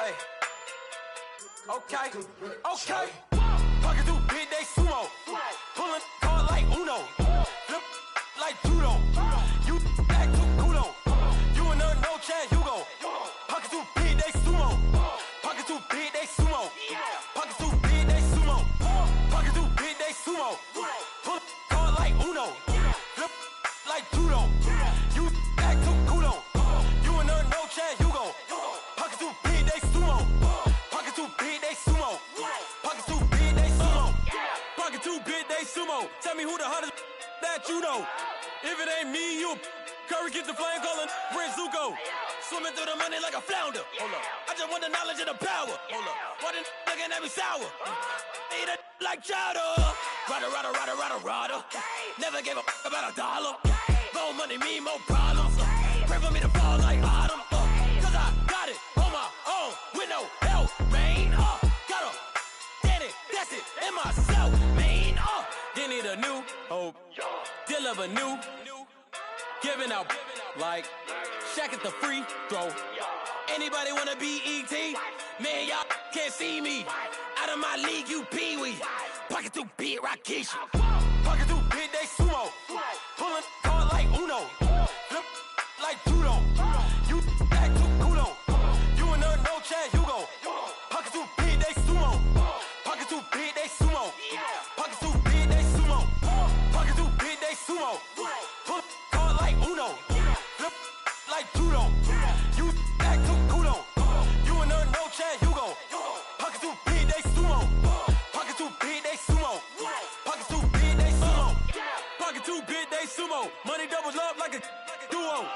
Hey. Okay. Pocket too big, they sumo. Pulling hard like Uno. Flip like judo. You act too culo. You and her no chance, you go. Pocket too big, they sumo. Pocket too big, they sumo. Pocket too big, they sumo. Pocket too big, they sumo. Pull hard like Uno. Flip like judo. You act too culo. You and her no chance, you go. Pocket too big, they sumo. Pocket too big, they sumo. Pocket too big, they sumo. Pocket too big, they sumo. Tell me who the hottest that you know. If it ain't me, you Curry get the flame calling Prince Zuko. Swimming through the money like a flounder. Hold up. I just want the knowledge and the power. Hold up. Why the looking at me sour? Eat it like chowder. Rada. Never gave a about $1. More money, me, more problems. Pray for me to fall like autumn. Cause I got it on my own with no help, man. Got a daddy, that's it, in myself, man. Didn't need a new hope, deal of a new, giving out like Shaq at the free throw. Anybody wanna be ET? Man, y'all can't see me. Out of my league, you pee-wee. Pocket too big, Rakesh. Pocket too big, they sumo. Pulling hard like Uno. Flip like judo. You act too culo. You and her no chance, you go. Pocket too big, they sumo. Pocket too big, they sumo. Pocket too big, they sumo. Pocket too big, they sumo. Pull hard like Uno. Flip like judo. You act too culo. You and her no chance, you go. Pocket too big, they sumo. Pocket too big, they sumo. Pocket too big, they sumo. Pocket too big, they sumo. Money doubles up like a duo.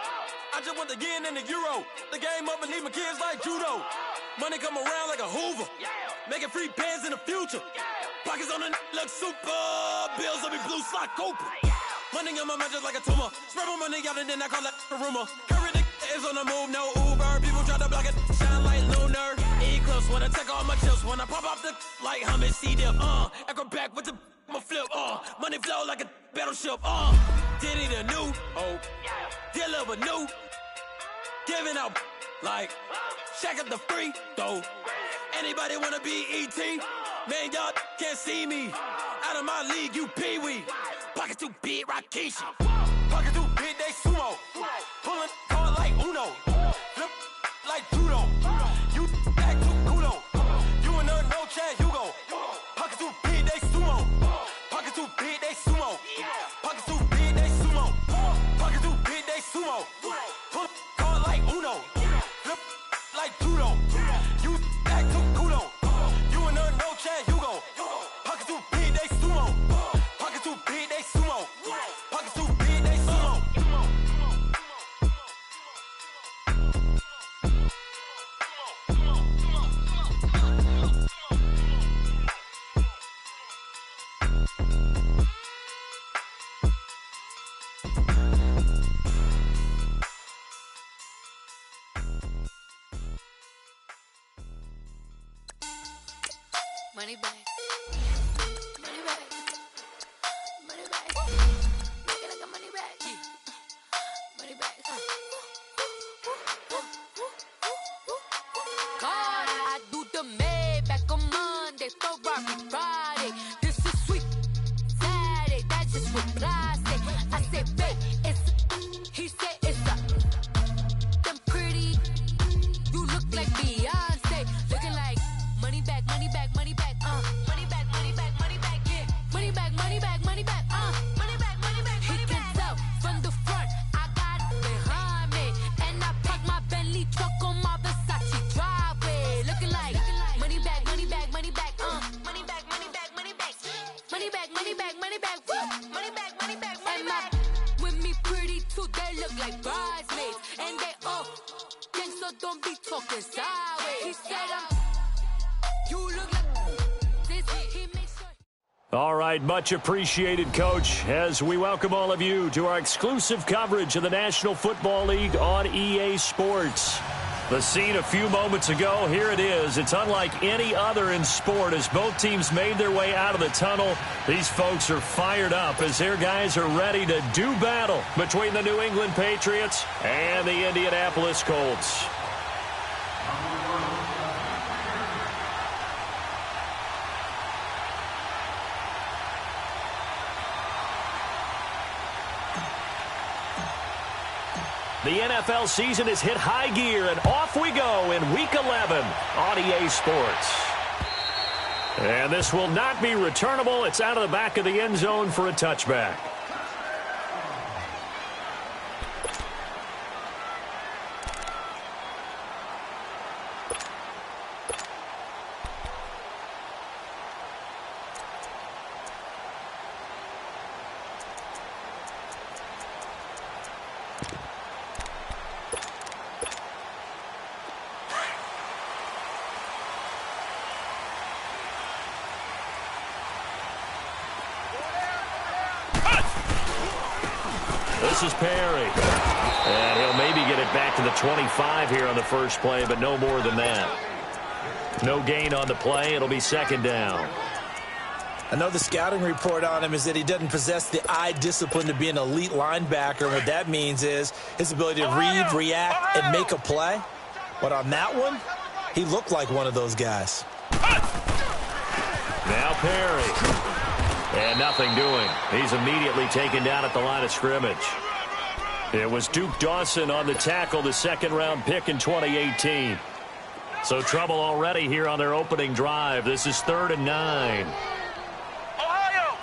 I just want the yen and the euro. The game up and leave my kids like judo. Money come around like a Hoover. Making free bands in the future. Pockets on the look super. Bills will be blue slot Cooper. Money on my mind just like a tumor. Spread my money out and then I call that a rumor. Curry the is on the move, no Uber. People try to block it, shine like lunar. Eclipse when I take all my chips. When I pop off the like hummus C-dip. Acrobat with the flip. Money flow like a battleship. Diddy the new hope. Deal of a new. Giving out like Shaq at the free throw. Anybody wanna be ET? Man, y'all can't see me. Out of my league, you pee-wee. Pocket too big, Rakesh. Pocket too big, they sumo. Pulling hard like Uno. Flip like judo. You act too culo. You and her no chance, you go. Pocket too big, they sumo. Pocket too big, they sumo. Pocket too big, they sumo. Pocket too big, they sumo. Pull hard like Uno. Flip like judo. You act too culo. You and her no chance, you go. Pocket too big, they sumo. Pocket too big, they sumo. Pocket too big, they sumo. Money back. Money back. Money back. Make it like a money back. Money back. God, I do the Maybach on Monday, Ferrari Friday. This is sweet Saturday. That's just what I say. I say, babe, it's. He said it's a. Them pretty. You look like Beyonce. Looking like money back, money back, money back. Money back, money back, money back, yeah. Money back, money back, money back, money back, money back, money back. He can tell from the front, I got it behind me. And I park my Bentley truck on my Versace driveway. Looking like money back, money back, money back, money back, money back, money back. Money back, money back, money back, woo. Money back, money back, money back. With me pretty too, they look like bridesmaids. And they all gang, so don't be talking sideways. He said you look like this, he makes sure. All right, much appreciated, Coach, as we welcome all of you to our exclusive coverage of the National Football League on EA Sports. The scene a few moments ago, here it is. It's unlike any other in sport as both teams made their way out of the tunnel. These folks are fired up as their guys are ready to do battle between the New England Patriots and the Indianapolis Colts. The NFL season has hit high gear, and off we go in Week 11 on EA Sports. And this will not be returnable. It's out of the back of the end zone for a touchback. This is Perry. And he'll maybe get it back to the 25 here on the first play, but no more than that. No gain on the play. It'll be second down. I know the scouting report on him is that he doesn't possess the eye discipline to be an elite linebacker. What that means is his ability to read, react, and make a play. But on that one, he looked like one of those guys. Now Perry. And nothing doing. He's immediately taken down at the line of scrimmage. It was Duke Dawson on the tackle, the second-round pick in 2018. So trouble already here on their opening drive. This is 3rd and 9. Ohio!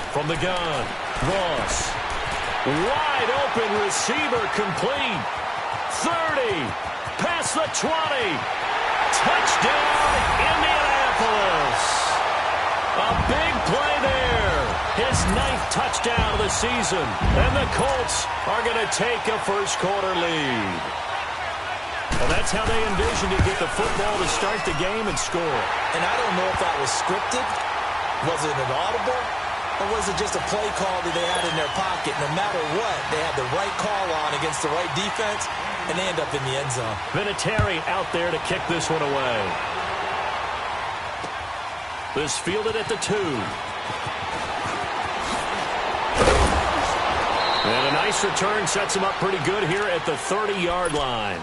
From the gun, Ross. Wide open receiver complete. 30. Past the 20. Touchdown, Indianapolis. A big play there. His 9th touchdown of the season. And the Colts are going to take a first-quarter lead. Well, that's how they envisioned to get the football to start the game and score. And I don't know if that was scripted. Was it an audible? Or was it just a play call that they had in their pocket? No matter what, they had the right call on against the right defense, and they end up in the end zone. Vinatieri out there to kick this one away. This fielded at the 2. And a nice return sets him up pretty good here at the 30-yard line.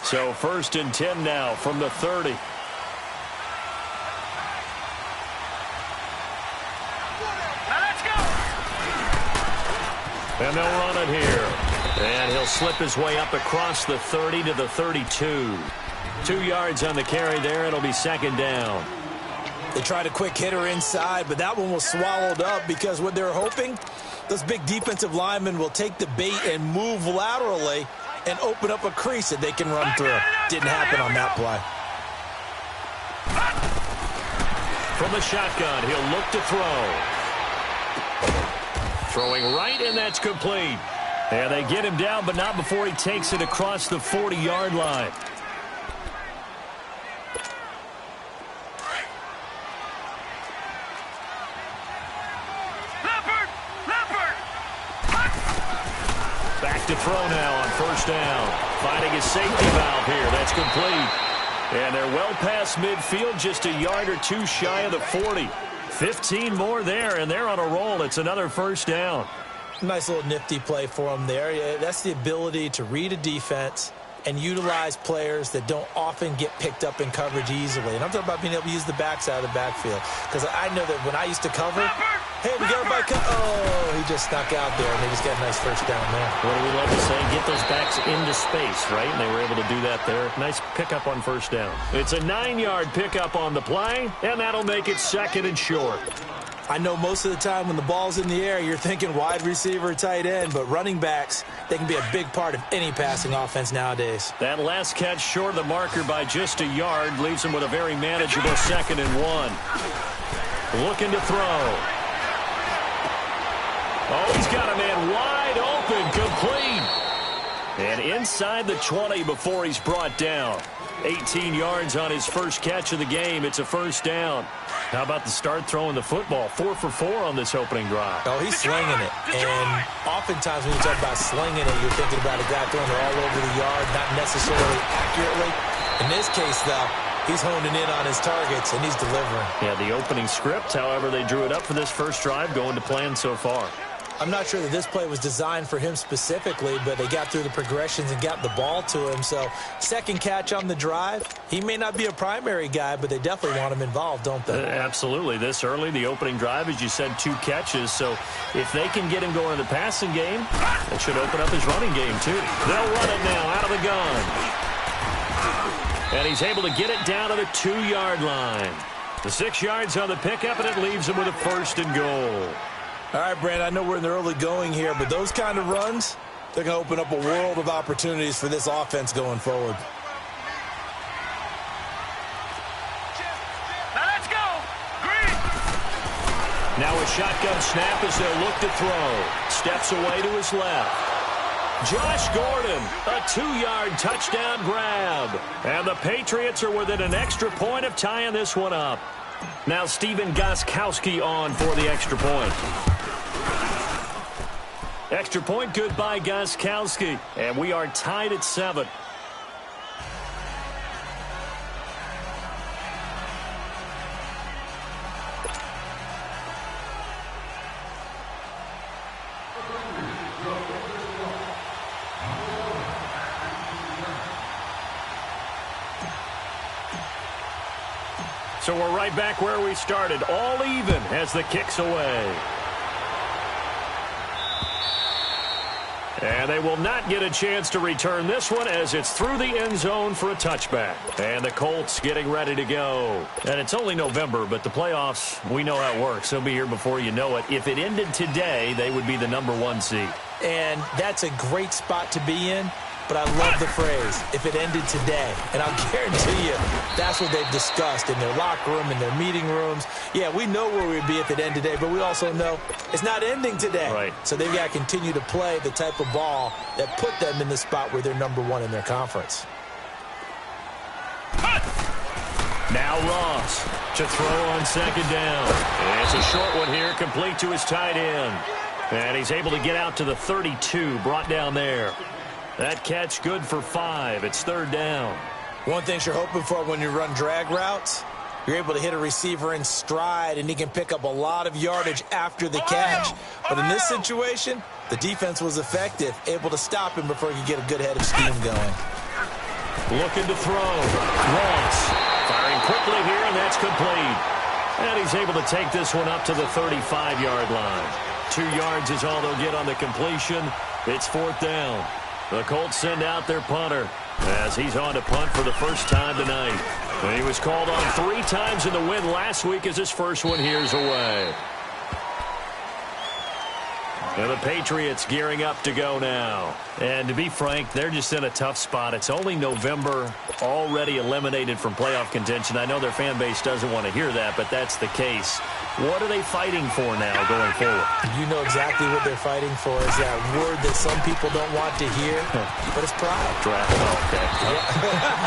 So 1st and 10 now from the 30. And they'll run it here. And he'll slip his way up across the 30 to the 32. 2 yards on the carry there. It'll be second down. They tried a quick hitter inside, but that one was swallowed up because what they're hoping, those big defensive linemen will take the bait and move laterally and open up a crease that they can run through. Didn't happen on that play. From the shotgun, he'll look to throw. Throwing right, and that's complete. And they get him down, but not before he takes it across the 40-yard line. Back to throw now on first down. Finding his safety valve here. That's complete. And they're well past midfield, just a yard or two shy of the 40. 15 more there, and they're on a roll. It's another first down. Nice little nifty play for them there. That's the ability to read a defense and utilize players that don't often get picked up in coverage easily. And I'm talking about being able to use the backside of the backfield. Because I know that when I used to cover, hey, we got everybody oh, he just snuck out there, and they just got a nice first down there. What do we love to say? Get those backs into space, right? And they were able to do that there. Nice pickup on first down. It's a 9-yard pickup on the play, and that'll make it second and short. I know most of the time when the ball's in the air, you're thinking wide receiver, tight end, but running backs, they can be a big part of any passing offense nowadays. That last catch short of the marker by just a yard leaves him with a very manageable 2nd and 1. Looking to throw. Oh, he's got a man wide open, complete. And inside the 20 before he's brought down. 18 yards on his first catch of the game. It's a first down. How about the start throwing the football? 4 for 4 on this opening drive. Oh, he's slinging it. And oftentimes when you talk about slinging it, you're thinking about a guy throwing it all over the yard, not necessarily accurately. In this case, though, he's honing in on his targets, and he's delivering. Yeah, the opening script, however, they drew it up for this first drive, going to plan so far. I'm not sure that this play was designed for him specifically, but they got through the progressions and got the ball to him. So second catch on the drive. He may not be a primary guy, but they definitely want him involved, don't they? Absolutely. This early, the opening drive, as you said, 2 catches. So if they can get him going in the passing game, it should open up his running game too. They'll run it now out of the gun. And he's able to get it down to the 2-yard line. The 6 yards on the pickup, and it leaves him with a 1st and goal. All right, Brandon, I know we're in the early going here, but those kind of runs, they're going to open up a world of opportunities for this offense going forward. Now let's go. Green. Now a shotgun snap as they'll look to throw. Steps away to his left. Josh Gordon, a 2-yard touchdown grab. And the Patriots are within an extra point of tying this one up. Now Stephen Gostkowski on for the extra point. Extra point good by Gostkowski. And we are tied at 7. So we're right back where we started, all even as the kick's away. And they will not get a chance to return this one as it's through the end zone for a touchback. And the Colts getting ready to go. And it's only November, but the playoffs, we know how it works. They'll be here before you know it. If it ended today, they would be the #1 seed. And that's a great spot to be in. But I love the phrase, if it ended today. And I'll guarantee you, that's what they've discussed in their locker room, in their meeting rooms. Yeah, we know where we'd be if it ended today, but we also know it's not ending today. Right. So they've got to continue to play the type of ball that put them in the spot where they're #1 in their conference. Now Ross to throw on 2nd down. It's a short one here, complete to his tight end. And he's able to get out to the 32, brought down there. That catch good for 5. It's 3rd down. One thing you're hoping for when you run drag routes, you're able to hit a receiver in stride, and he can pick up a lot of yardage after the catch. But in this situation, the defense was effective, able to stop him before he could get a good head of steam going. Looking to throw. Ross firing quickly here, and that's complete. And he's able to take this one up to the 35-yard line. 2 yards is all they'll get on the completion. It's 4th down. The Colts send out their punter as he's on to punt for the first time tonight. He was called on 3 times in the win last week as his first one here's away. And the Patriots gearing up to go now. And to be frank, they're just in a tough spot. It's only November, already eliminated from playoff contention. I know their fan base doesn't want to hear that, but that's the case. What are they fighting for now going forward? You know exactly what they're fighting for is that word that some people don't want to hear, but it's pride. Draft. Oh, okay.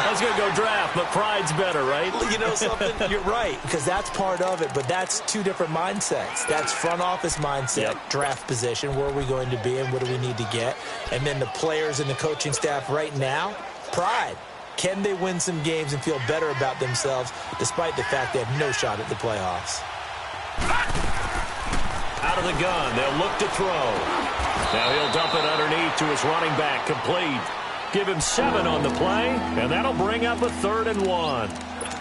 I was going to go draft, but pride's better, right? You know something? You're right, because that's part of it, but that's 2 different mindsets. That's front office mindset, draft position, where are we going to be and what do we need to get? And then the players and the coaching staff right now, pride. Can they win some games and feel better about themselves despite the fact they have no shot at the playoffs? Out of the gun, they'll look to throw. Now he'll dump it underneath to his running back, complete. Give him 7 on the play, and that'll bring up a 3rd and 1.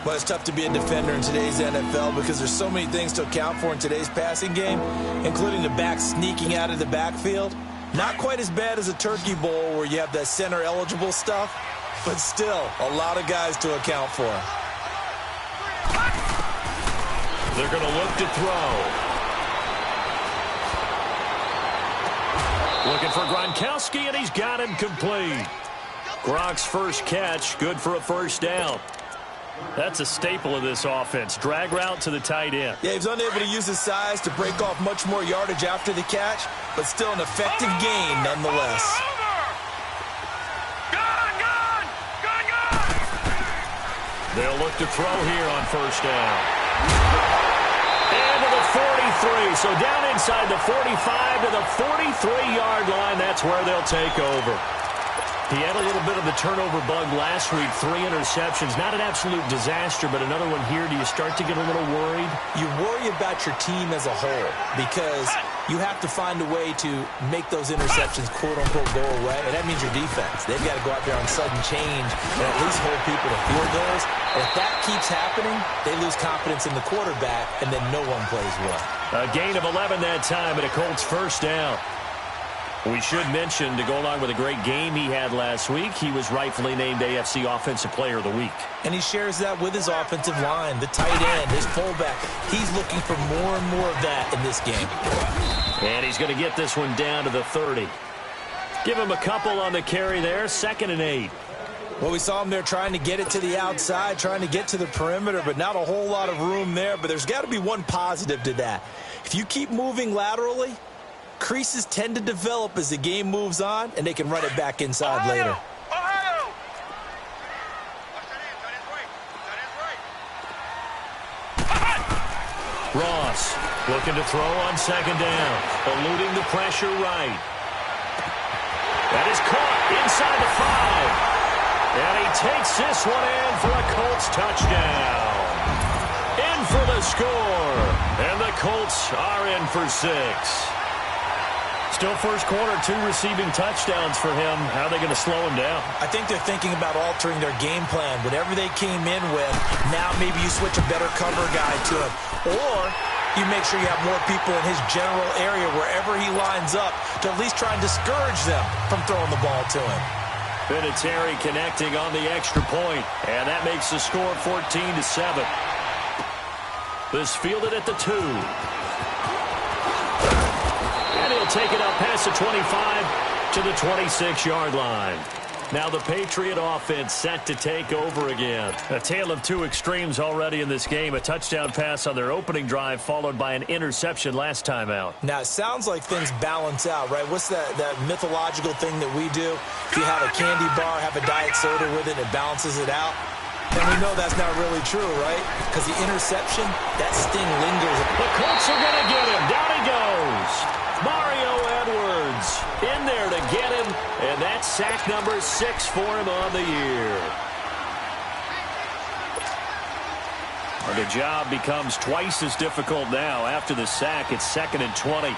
Well, it's tough to be a defender in today's NFL because there's so many things to account for in today's passing game, including the back sneaking out of the backfield. Not quite as bad as a turkey bowl where you have that center-eligible stuff, but still a lot of guys to account for. They're going to look to throw. Looking for Gronkowski, and he's got him complete. Gronk's first catch, good for a 1st down. That's a staple of this offense. Drag route to the tight end. Yeah, he's unable to use his size to break off much more yardage after the catch, but still an effective gain nonetheless. They'll look to throw here on 1st down. And to the 43. So down inside the 45 to the 43-yard line. That's where they'll take over. He had a little bit of the turnover bug last week, 3 interceptions. Not an absolute disaster, but another one here. Do you start to get a little worried? You worry about your team as a whole because you have to find a way to make those interceptions, quote-unquote, go away, and that means your defense. They've got to go out there on sudden change and at least hold people to field goals. And if that keeps happening, they lose confidence in the quarterback, and then no one plays well. A gain of 11 that time, and a Colts first down. We should mention, to go along with a great game he had last week, he was rightfully named AFC Offensive Player of the Week. And he shares that with his offensive line, the tight end, his fullback. He's looking for more and more of that in this game. And he's going to get this one down to the 30. Give him a couple on the carry there, 2nd and 8. Well, we saw him there trying to get it to the outside, trying to get to the perimeter, but not a whole lot of room there. But there's got to be one positive to that. If you keep moving laterally, creases tend to develop as the game moves on, and they can run it back inside later. Ross looking to throw on 2nd down, eluding the pressure right. That is caught inside the 5. And he takes this one in for a Colts touchdown. In for the score. And the Colts are in for 6. Still first quarter, 2 receiving touchdowns for him. How are they going to slow him down? I think they're thinking about altering their game plan. Whatever they came in with, now maybe you switch a better cover guy to him. Or you make sure you have more people in his general area wherever he lines up to at least try and discourage them from throwing the ball to him. Vinatieri connecting on the extra point, and that makes the score 14-7. This fielded at the 2. And he'll take it up past the 25 to the 26-yard line. Now the Patriot offense set to take over again. A tale of 2 extremes already in this game. A touchdown pass on their opening drive followed by an interception last time out. Now, it sounds like things balance out, right? What's that mythological thing that we do? If you have a candy bar, have a diet soda with it, it balances it out. And we know that's not really true, right? Because the interception, that sting lingers. The Colts are going to get him. Down he goes. Mario Edwards in there to get him, and that's sack number 6 for him on the year. And the job becomes twice as difficult now. After the sack, it's 2nd and 20.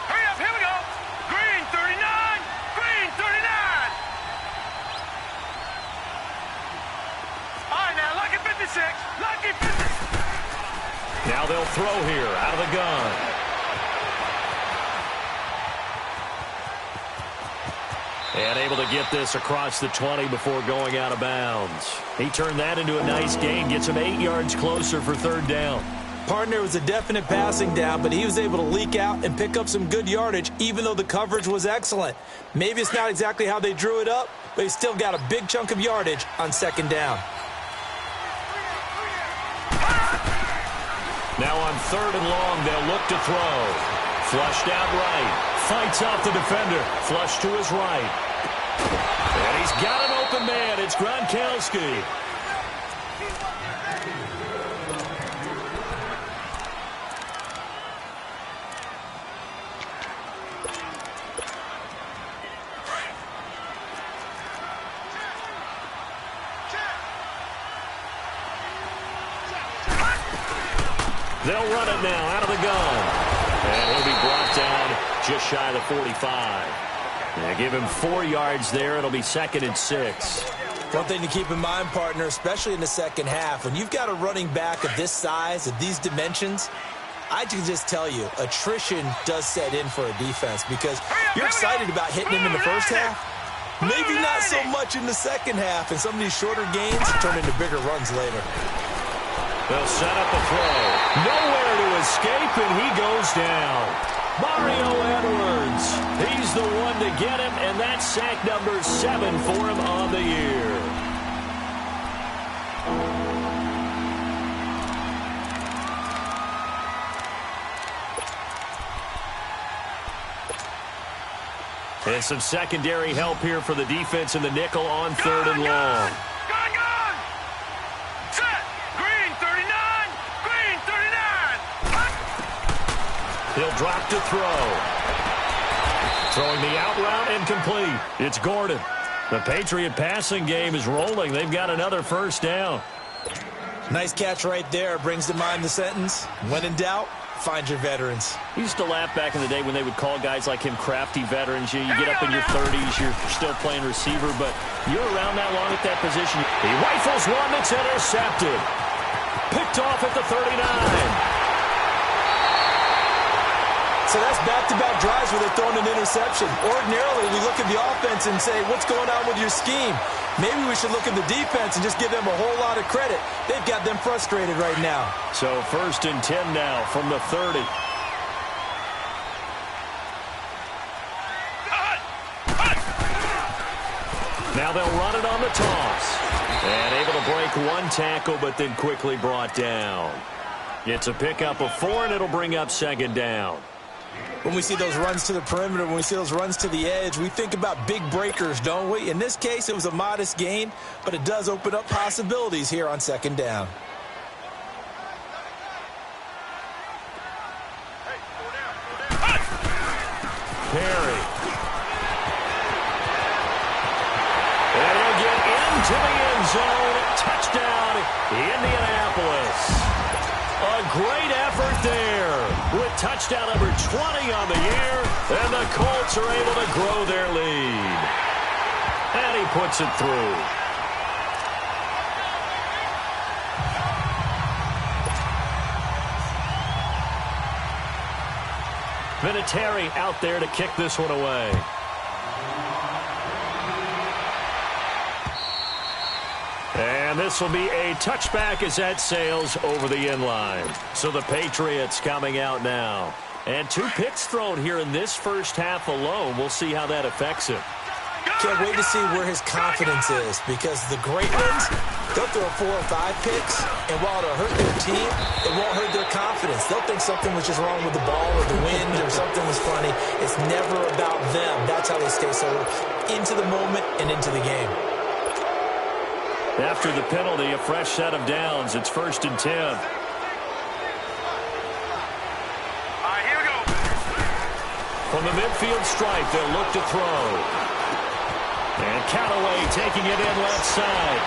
Hurry up, here we go. Green 39, green 39. All right, now, lucky 56, lucky 56. Now they'll throw here out of the gun. And able to get this across the 20 before going out of bounds. He turned that into a nice gain, gets him 8 yards closer for 3rd down. Partner was a definite passing down, but he was able to leak out and pick up some good yardage, even though the coverage was excellent. Maybe it's not exactly how they drew it up, but he still got a big chunk of yardage on 2nd down. Now on 3rd and long, they'll look to throw. Flushed out right. Fights off the defender. Flush to his right. And he's got an open man. It's Gronkowski. They'll run it now out of the gun. And he'll be brought down just shy of the 45. They give him 4 yards there. It'll be 2nd and 6. One thing to keep in mind, partner, especially in the second half, when you've got a running back of this size, of these dimensions, I can just tell you, attrition does set in for a defense because you're excited about hitting him in the first half. Maybe not so much in the second half, and some of these shorter gains turn into bigger runs later. They'll set up a throw. Nowhere to escape, and he goes down. Mario Edwards. He's the one to get him, and that's sack number 7 for him on the year. And some secondary help here for the defense in the nickel on 3rd and long. Gone! Set! Green 39! Green 39! He'll drop to throw. Throwing the out route incomplete. It's Gordon. The Patriot passing game is rolling. They've got another first down. Nice catch right there. Brings to mind the sentence, when in doubt, find your veterans. I used to laugh back in the day when they would call guys like him crafty veterans. You get up in your 30s, you're still playing receiver, but you're around that long at that position. He rifles one that's intercepted. Picked off at the 39. So that's back-to-back drives where they're throwing an interception. Ordinarily, we look at the offense and say, what's going on with your scheme? Maybe we should look at the defense and just give them a whole lot of credit. They've got them frustrated right now. So 1st and 10 now from the 30. Now they'll run it on the toss. And able to break one tackle, but then quickly brought down. It's a pickup of 4, and it'll bring up 2nd down. When we see those runs to the perimeter, when we see those runs to the edge, we think about big breakers, don't we? In this case, it was a modest gain, but it does open up possibilities here on 2nd down. Perry. And he'll get into the end zone. Touchdown, Indianapolis. A great effort there with touchdown number 20 on the year, and the Colts are able to grow their lead. And he puts it through. Vinatieri out there to kick this one away. And this will be a touchback as that sails over the end line. So the Patriots coming out now. And 2 picks thrown here in this first half alone. We'll see how that affects him. Can't wait to see where his confidence is, because the great ones, they'll throw 4 or 5 picks, and while it'll hurt their team, it won't hurt their confidence. They'll think something was just wrong with the ball or the wind or something was funny. It's never about them. That's how they stay so into the moment and into the game. After the penalty, a fresh set of downs. It's 1st and 10. All right, here we go. From the midfield stripe, they'll look to throw. And Callaway taking it in left side.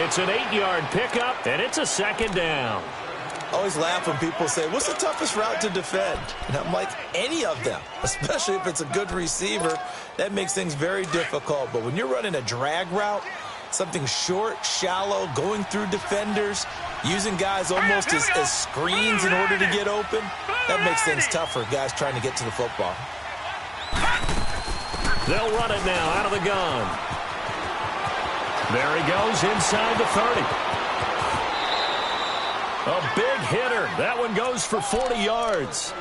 It's an 8-yard pickup, and it's a 2nd down. I always laugh when people say, what's the toughest route to defend? And I'm like, any of them, especially if it's a good receiver. That makes things very difficult. But when you're running a drag route, something short, shallow, going through defenders, using guys almost as screens in order to get open, that makes things tougher, guys trying to get to the football. They'll run it now out of the gun. There he goes inside the 30. A big hitter. That one goes for 40 yards.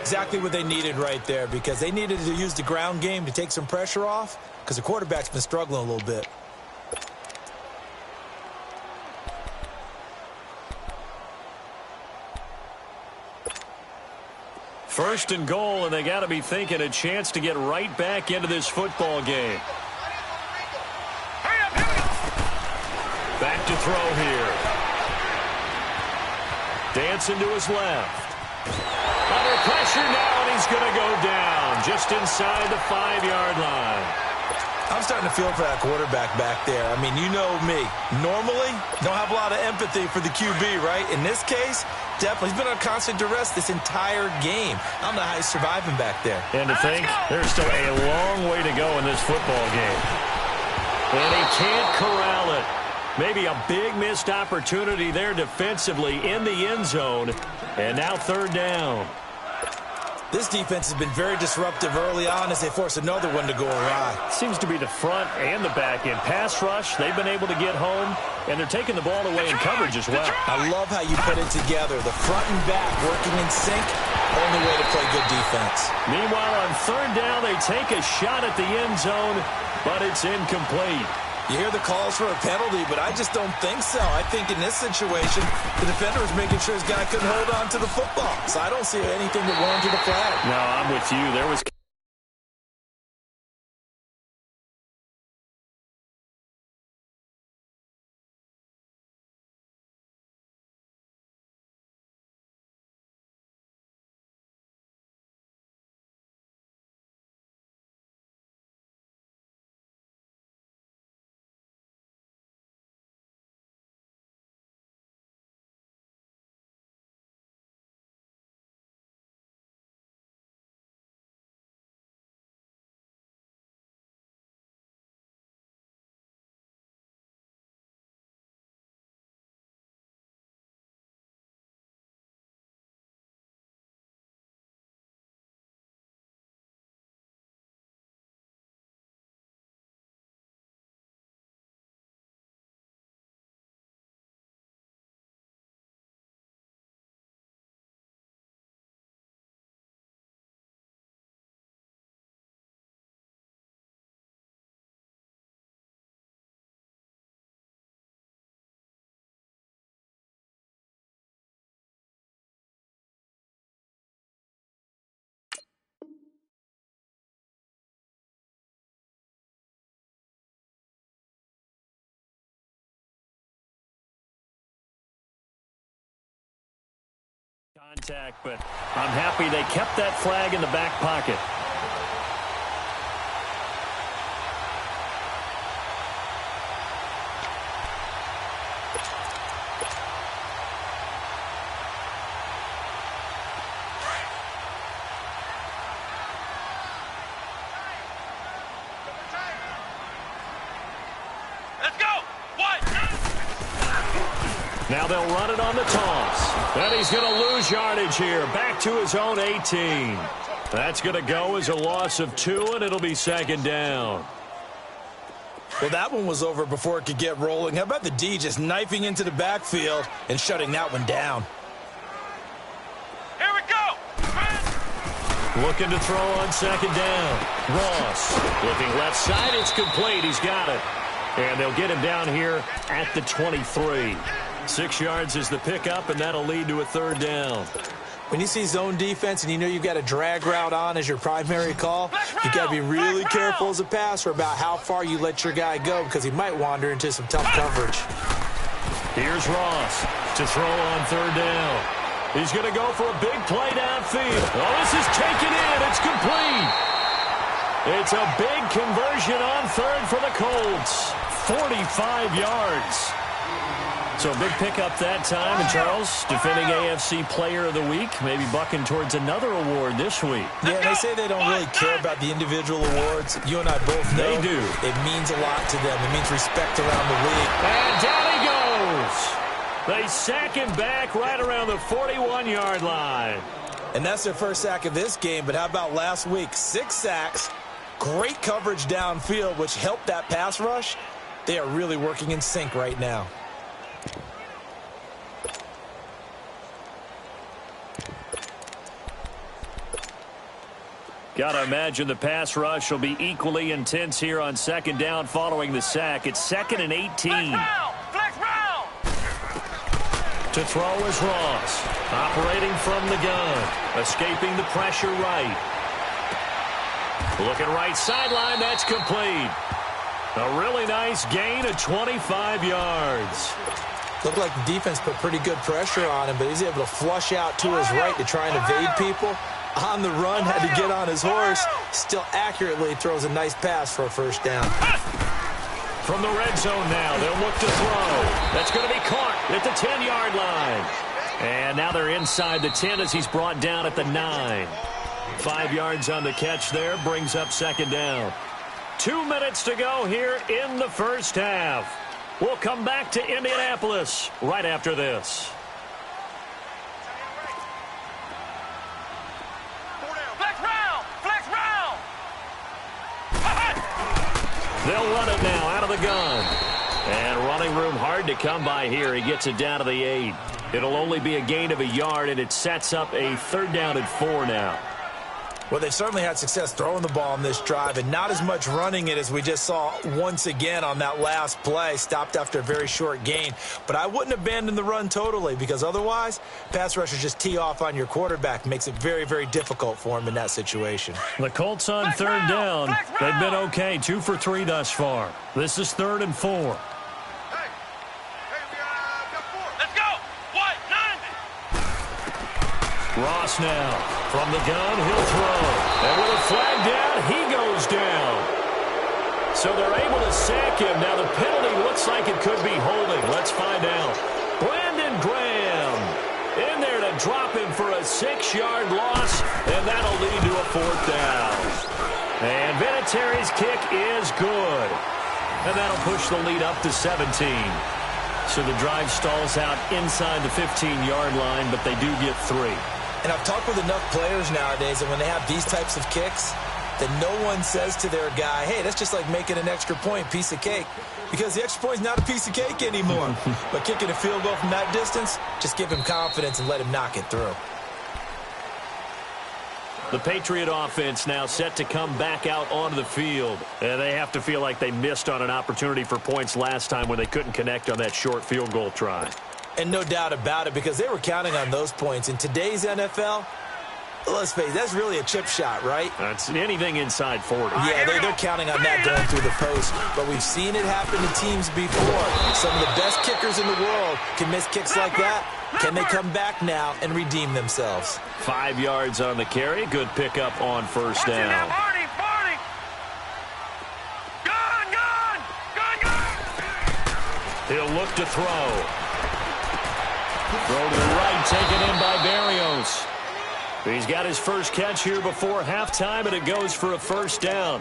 Exactly what they needed right there, because they needed to use the ground game to take some pressure off, because the quarterback's been struggling a little bit. 1st and goal, and they got to be thinking a chance to get right back into this football game. Back to throw here. Dancing to his left. Under pressure now, and he's going to go down just inside the 5-yard line. I'm starting to feel for that quarterback back there. I mean, you know me. Normally, don't have a lot of empathy for the QB, right? In this case, definitely. He's been on constant duress this entire game. I don't know how he's surviving back there. And to think, there's still a long way to go in this football game. And he can't corral it. Maybe a big missed opportunity there defensively in the end zone. And now 3rd down. This defense has been very disruptive early on as they force another one to go awry. Seems to be the front and the back end. Pass rush, they've been able to get home, and they're taking the ball away in coverage as well. I love how you put it together. The front and back working in sync, only way to play good defense. Meanwhile, on 3rd down, they take a shot at the end zone, but it's incomplete. You hear the calls for a penalty, but I just don't think so. I think in this situation, the defender was making sure his guy couldn't hold on to the football. So I don't see anything that warranted a flag. No, I'm with you. There was Contact, but I'm happy they kept that flag in the back pocket. Now they'll run it on the toss. And he's going to lose yardage here. Back to his own 18. That's going to go as a loss of 2, and it'll be second down. Well, that one was over before it could get rolling. How about the D just knifing into the backfield and shutting that one down? Here we go. Looking to throw on second down. Ross looking left side. It's complete. He's got it. And they'll get him down here at the 23. 6 yards is the pickup, and that'll lead to a third down. When you see zone defense and you know you've got a drag route on as your primary call, you've got to be really careful as a passer about how far you let your guy go because he might wander into some tough coverage. Here's Ross to throw on third down. He's going to go for a big play downfield. Oh, this is taken in. It's complete. It's a big conversion on third for the Colts. 45 yards. So big pickup that time. And Charles, defending AFC Player of the Week, maybe bucking towards another award this week. Yeah, they say they don't really care about the individual awards. You and I both know they do. It means a lot to them. It means respect around the league. And down he goes. They sack him back right around the 41-yard line. And that's their first sack of this game. But how about last week? 6 sacks, great coverage downfield, which helped that pass rush. They are really working in sync right now. Got to imagine the pass rush will be equally intense here on second down following the sack. It's 2nd and 18. Flex round. To throw is Ross. Operating from the gun. Escaping the pressure right. Looking right sideline. That's complete. A really nice gain of 25 yards. Looked like the defense put pretty good pressure on him, but he's able to flush out to his right to try and evade people. On the run, had to get on his horse. Still accurately throws a nice pass for a first down. From the red zone now, they'll look to throw. That's going to be caught at the 10-yard line. And now they're inside the 10 as he's brought down at the 9. 5 yards on the catch there, brings up second down. 2 minutes to go here in the first half. We'll come back to Indianapolis right after this. They'll run it now out of the gun. And running room hard to come by here. He gets it down to the 8. It'll only be a gain of a yard, and it sets up a third down at 4 now. Well, they've certainly had success throwing the ball on this drive, and not as much running it as we just saw once again on that last play. Stopped after a very short gain. But I wouldn't abandon the run totally, because otherwise, pass rushers just tee off on your quarterback. Makes it very, very difficult for him in that situation. The Colts on third down. They've been okay, 2 for 3 thus far. This is 3rd and 4. Let's go. What? 90. Ross now. From the gun, he'll throw. And with a flag down, he goes down. So they're able to sack him. Now the penalty looks like it could be holding. Let's find out. Brandon Graham in there to drop him for a 6-yard loss, and that'll lead to a 4th down. And Vinatieri's kick is good. And that'll push the lead up to 17. So the drive stalls out inside the 15-yard line, but they do get 3. And I've talked with enough players nowadays that when they have these types of kicks, that no one says to their guy, hey, that's just like making an extra point, piece of cake. Because the extra point is not a piece of cake anymore. But kicking a field goal from that distance, just give him confidence and let him knock it through. The Patriot offense now set to come back out onto the field. And they have to feel like they missed on an opportunity for points last time when they couldn't connect on that short field goal try. And no doubt about it, because they were counting on those points. In today's NFL, Let's face it, that's really a chip shot, right? That's anything inside 40. Yeah, they're counting on that going through the post. But we've seen it happen to teams before. Some of the best kickers in the world can miss kicks like that. Can they come back now and redeem themselves? 5 yards on the carry. Good pickup on first down. He'll look to throw. Throw to the right, taken in by Barrios. He's got his first catch here before halftime, and it goes for a first down.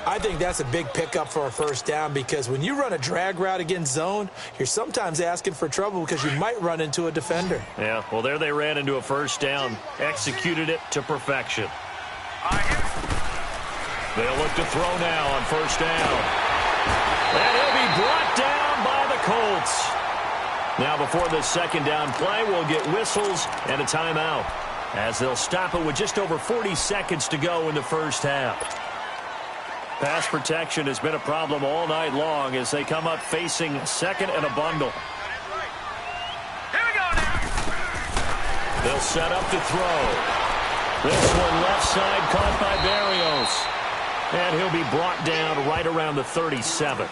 I think that's a big pickup for a first down because when you run a drag route against zone, you're sometimes asking for trouble because you might run into a defender. Yeah, well, there they ran into a first down, executed it to perfection. They'll look to throw now on first down. And he'll be brought down by the Colts. Now before the second down play, we'll get whistles and a timeout as they'll stop it with just over 40 seconds to go in the first half. Pass protection has been a problem all night long as they come up facing second and a bundle. They'll set up to throw. This one left side caught by Barrios. And he'll be brought down right around the 37.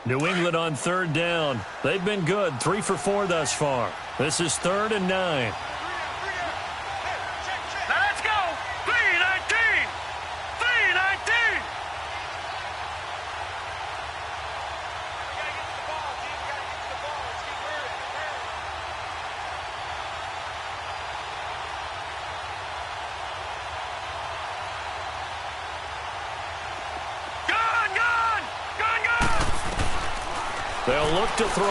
New England on third down. They've been good, 3 for 4 thus far. This is 3rd and 9. They'll look to throw.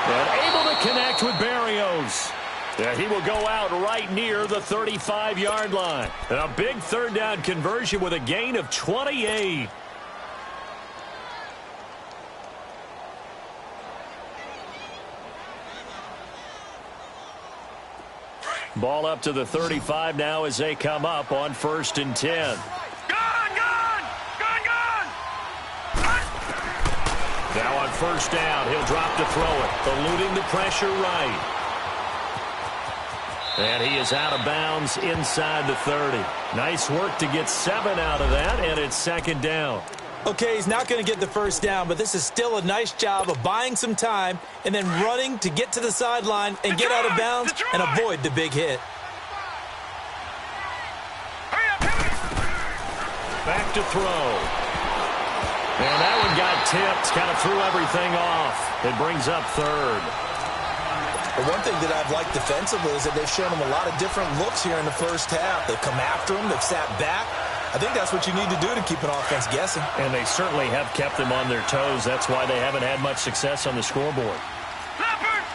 And able to connect with Barrios. Yeah, he will go out right near the 35-yard line. A big third down conversion with a gain of 28. Ball up to the 35 now as they come up on 1st and 10. Now on first down, he'll drop to throw it, eluding the pressure right. And he is out of bounds inside the 30. Nice work to get 7 out of that, and it's 2nd down. Okay, he's not going to get the first down, but this is still a nice job of buying some time and then running to get to the sideline and get out of bounds and avoid the big hit. Back to throw. And that one got tipped, kind of threw everything off. It brings up 3rd. The one thing that I've liked defensively is that they've shown him a lot of different looks here in the first half. They've come after him. They've sat back. I think that's what you need to do to keep an offense guessing. And they certainly have kept them on their toes. That's why they haven't had much success on the scoreboard. Leopard!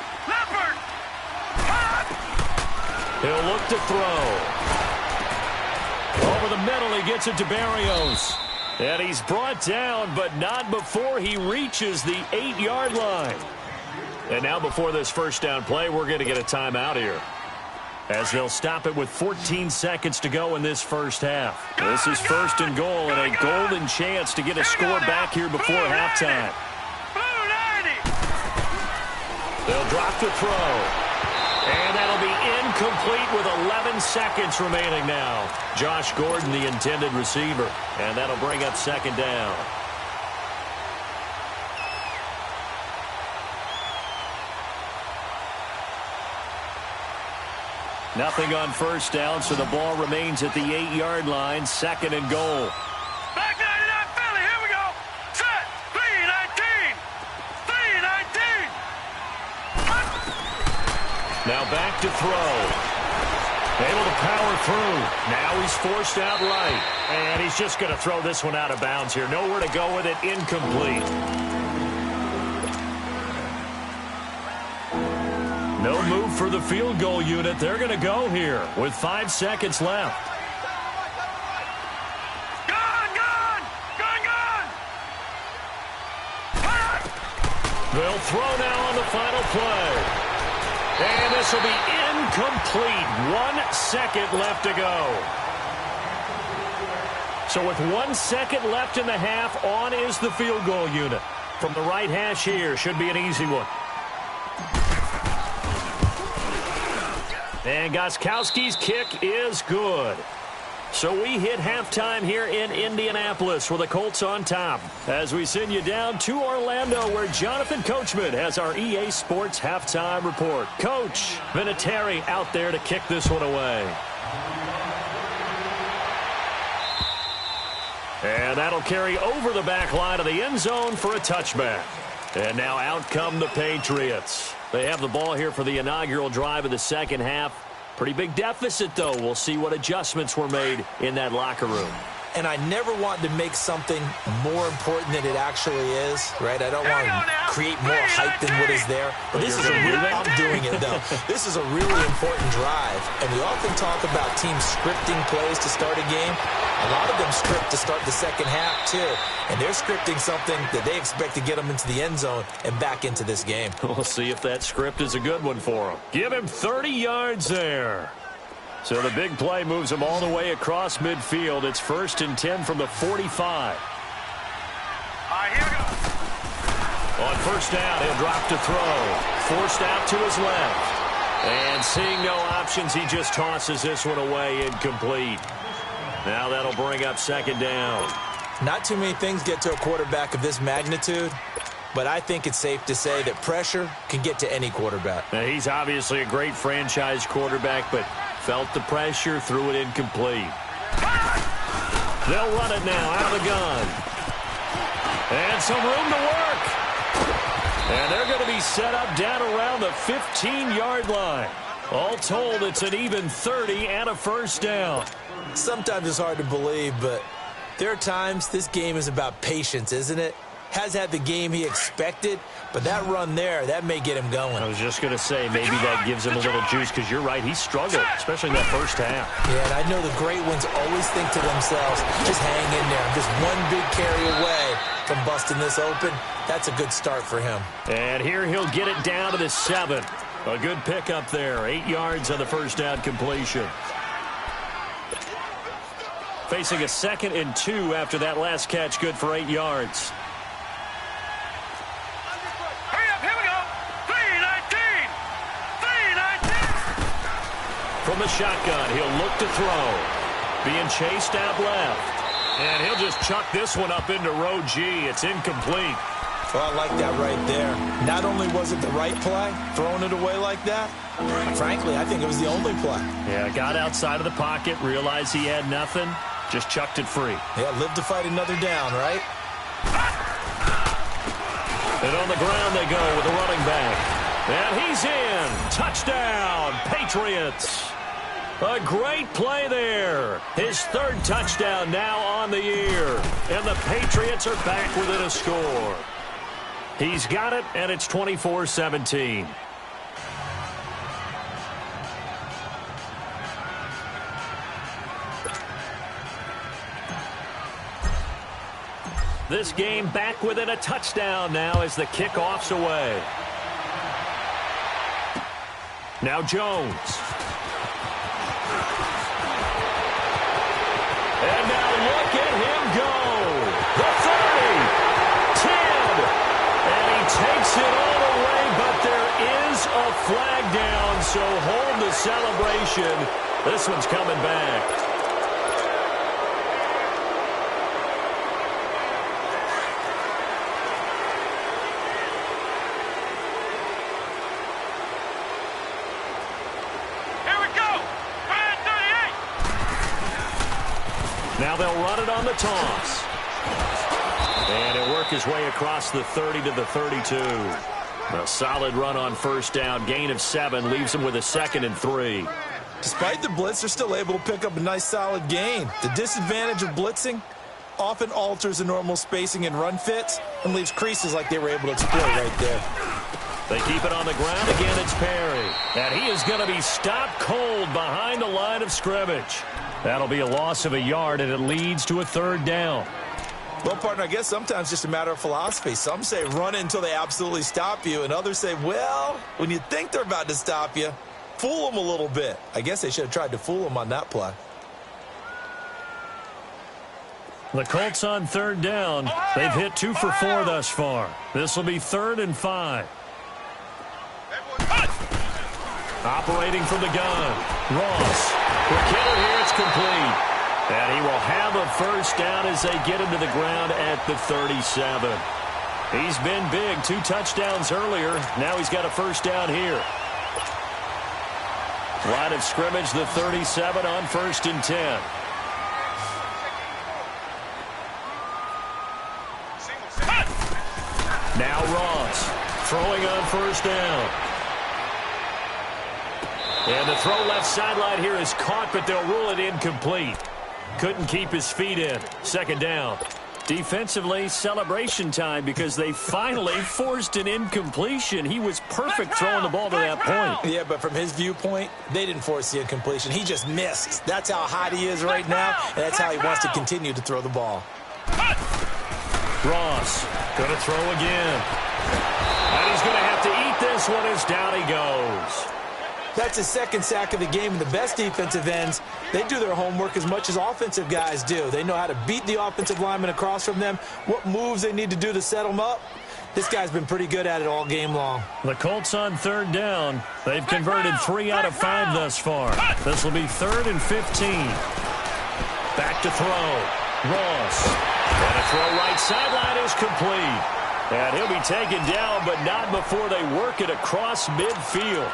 He'll look to throw. Over the middle, he gets it to Barrios. And he's brought down, but not before he reaches the 8-yard line. And now before this first down play, we're going to get a timeout here, as they'll stop it with 14 seconds to go in this first half. This is 1st and goal and a golden chance to get a score back here before halftime. They'll drop to throw. And that'll be incomplete with 11 seconds remaining now. Josh Gordon, the intended receiver. And that'll bring up 2nd down. Nothing on first down, so the ball remains at the 8-yard line. 2nd and goal. Back 99 Philly, here we go. Set, 3-19. 3-19. Now back to throw. Able to power through. Now he's forced out right. And he's just going to throw this one out of bounds here. Nowhere to go with it. Incomplete. No move for the field goal unit. They're going to go here with 5 seconds left. They'll throw now on the final play. And this will be incomplete. 1 second left to go. So with 1 second left in the half, on is the field goal unit. From the right hash here, should be an easy one. And Gostkowski's kick is good. So we hit halftime here in Indianapolis with the Colts on top as we send you down to Orlando where Jonathan Coachman has our EA Sports halftime report. Coach Vinatieri out there to kick this one away. And that'll carry over the back line of the end zone for a touchback. And now out come the Patriots. They have the ball here for the inaugural drive of the second half. Pretty big deficit, though. We'll see what adjustments were made in that locker room. And I never want to make something more important than it actually is, right? I don't want to create more hype than what is there. But this is a real, I'm doing it, though. This is a really important drive. And we often talk about teams scripting plays to start a game. A lot of them script to start the second half, too. And they're scripting something that they expect to get them into the end zone and back into this game. We'll see if that script is a good one for them. Give him 30 yards there. So the big play moves him all the way across midfield. It's 1st and 10 from the 45. All right, here we go. On first down, he'll drop to throw. Forced out to his left. And seeing no options, he just tosses this one away incomplete. Now that'll bring up 2nd down. Not too many things get to a quarterback of this magnitude, but I think it's safe to say that pressure can get to any quarterback. Now, he's obviously a great franchise quarterback, but felt the pressure, threw it incomplete. They'll run it now out of the gun. And some room to work. And they're going to be set up down around the 15-yard line. All told, it's an even 30 and a 1st down. Sometimes it's hard to believe, but there are times this game is about patience, isn't it? Has had the game he expected, but that run there, that may get him going. I was just going to say, maybe that gives him a little juice, because you're right, he struggled, especially in that first half. Yeah, and I know the great ones always think to themselves, just hang in there. Just one big carry away from busting this open. That's a good start for him. And here he'll get it down to the 7. A good pickup there, 8 yards on the first down completion. Facing a 2nd and 2 after that last catch, good for 8 yards. From the shotgun, he'll look to throw. Being chased out left. And he'll just chuck this one up into row G. It's incomplete. Well, I like that right there. Not only was it the right play, throwing it away like that, frankly, I think it was the only play. Yeah, got outside of the pocket, realized he had nothing, just chucked it free. Yeah, live to fight another down, right? And on the ground they go with the running back. And he's in. Touchdown, Patriots. A great play there. His 3rd touchdown now on the year. And the Patriots are back within a score. He's got it, and it's 24-17. This game back within a touchdown now as the kickoff's away. Now Jones. And now look at him go. The 30, 10, and he takes it all the way, but there is a flag down, so hold the celebration. This one's coming back. Now they'll run it on the toss. And he'll work his way across the 30 to the 32. A solid run on first down. Gain of 7 leaves him with a 2nd and 3. Despite the blitz, they're still able to pick up a nice solid gain. The disadvantage of blitzing often alters the normal spacing and run fits and leaves creases like they were able to exploit right there. They keep it on the ground. Again, it's Perry. And he is going to be stopped cold behind the line of scrimmage. That'll be a loss of a yard, and it leads to a 3rd down. Well, partner, I guess sometimes it's just a matter of philosophy. Some say run until they absolutely stop you, and others say, well, when you think they're about to stop you, fool them a little bit. I guess they should have tried to fool them on that play. The Colts on third down. They've hit 2 for 4 thus far. This will be 3rd and 5. Operating from the gun. Ross. The killer here, it's complete. And he will have a first down as they get him to the ground at the 37. He's been big. 2 touchdowns earlier. Now he's got a first down here. Line of scrimmage, the 37 on 1st and 10. Now Ross throwing on first down. And the throw left sideline here is caught, but they'll rule it incomplete. Couldn't keep his feet in. 2nd down. Defensively, celebration time because they finally forced an incompletion. He was perfect throwing the ball to that point. Yeah, but from his viewpoint, they didn't force the incompletion. He just missed. That's how hot he is right now, and that's how he wants to continue to throw the ball. Ross going to throw again. And he's going to have to eat this one as down he goes. That's his 2nd sack of the game, and the best defensive ends, they do their homework as much as offensive guys do. They know how to beat the offensive lineman across from them, what moves they need to do to set them up. This guy's been pretty good at it all game long. The Colts on 3rd down. They've converted 3 out of 5 thus far. This will be 3rd and 15. Back to throw. Ross. And a throw right sideline is complete. And he'll be taken down, but not before they work it across midfield.